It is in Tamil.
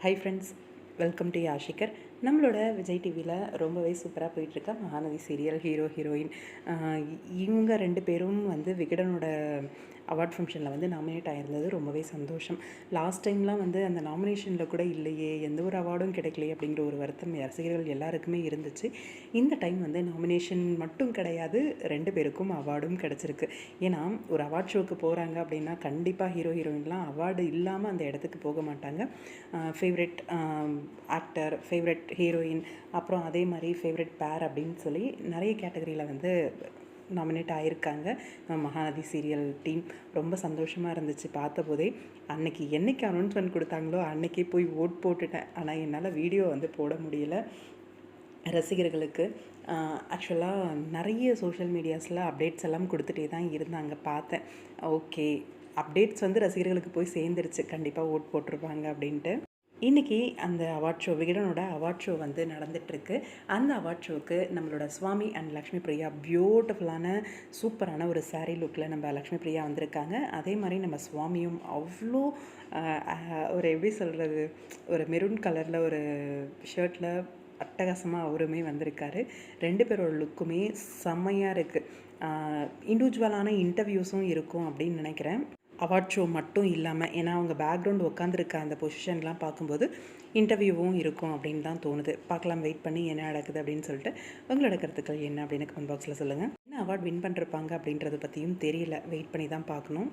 ஹாய் ஃப்ரெண்ட்ஸ், வெல்கம் டு யாஷிகர். நம்மளோட விஜய் டிவியில் ரொம்பவே சூப்பராக போயிட்டுருக்க மகாநதி சீரியல் ஹீரோயின் இவங்க 2 பேரும் வந்து விகடனோட அவார்ட் ஃபங்க்ஷனில் வந்து நாமினேட் ஆகிருந்தது ரொம்பவே சந்தோஷம். லாஸ்ட் டைம்லாம் வந்து அந்த நாமினேஷனில் கூட இல்லையே, எந்த ஒரு அவார்டும் கிடைக்கலையே அப்படிங்கிற ஒரு வருத்தம் ரசிகர்கள் எல்லாருக்குமே இருந்துச்சு. இந்த டைம் வந்து நாமினேஷன் மட்டும் கிடையாது, 2 பேருக்கும் அவார்டும் கிடச்சிருக்கு. ஏன்னா ஒரு அவார்ட் ஷோக்கு போகிறாங்க அப்படின்னா கண்டிப்பாக ஹீரோயின்லாம் அவார்டு இல்லாமல் அந்த இடத்துக்கு போக மாட்டாங்க. ஃபேவரெட் ஆக்டர், ஃபேவரெட் ஹீரோயின், அப்புறம் அதே மாதிரி ஃபேவரெட் பேர் அப்படின்னு சொல்லி நிறைய கேட்டகரியில் வந்து நாமினேட் ஆகியிருக்காங்க. மகாநதி சீரியல் டீம் ரொம்ப சந்தோஷமாக இருந்துச்சு பார்த்தபோதே. என்னைக்கு அனௌன்ஸ்மெண்ட் கொடுத்தாங்களோ அன்றைக்கே போய் ஓட் போட்டுட்டேன். ஆனால் என்னால் வீடியோ வந்து போட முடியல ரசிகர்களுக்கு. ஆக்சுவலாக நிறைய சோஷியல் மீடியாஸில் அப்டேட்ஸ் எல்லாம் கொடுத்துட்டே தான் இருந்தாங்க, பார்த்தேன். ஓகே, அப்டேட்ஸ் வந்து ரசிகர்களுக்கு போய் சேர்ந்துருச்சு, கண்டிப்பாக ஓட் போட்டிருப்பாங்க அப்படின்ட்டு. இன்றைக்கி அந்த அவார்ட் ஷோ, விகடனோட அவார்ட் ஷோ வந்து நடந்துகிட்ருக்கு. அந்த அவார்ட் ஷோவுக்கு நம்மளோட சுவாமி அண்ட் லக்ஷ்மி பிரியா பியூட்டிஃபுல்லான சூப்பரான ஒரு சாரீ லுக்கில் நம்ம லக்ஷ்மி பிரியா வந்திருக்காங்க. அதே மாதிரி நம்ம சுவாமியும் அவ்வளோ ஒரு எப்படி சொல்கிறது, ஒரு மெரூன் கலரில் ஒரு ஷர்ட்டில் அட்டகாசமாக அவருமே வந்திருக்காரு. 2 பேரோட லுக்குமே செம்மையாக இருக்குது. இண்டிவிஜுவலான இன்டர்வியூஸும் இருக்கும் அப்படின்னு நினைக்கிறேன், அவார்ட் ஷோ மட்டும் இல்லாமல். ஏன்னா அவங்க பேக்ரவுண்ட் உட்காந்துருக்க அந்த பொசிஷன்லாம் பார்க்கும்போது இன்டர்வியூவும் இருக்கும் அப்படின்னு தான் தோணுது. பார்க்கலாம், வெயிட் பண்ணி என்ன நடக்குது அப்படின்னு சொல்லிட்டு. உங்களோட கருத்துக்கள் என்ன அப்படின்னு கமெண்ட் பாக்ஸில் சொல்லுங்கள். என்ன அவார்ட் வின் பண்ணிருப்பாங்க அப்படின்றத பற்றியும் தெரியல, வெயிட் பண்ணி தான் பார்க்கணும்.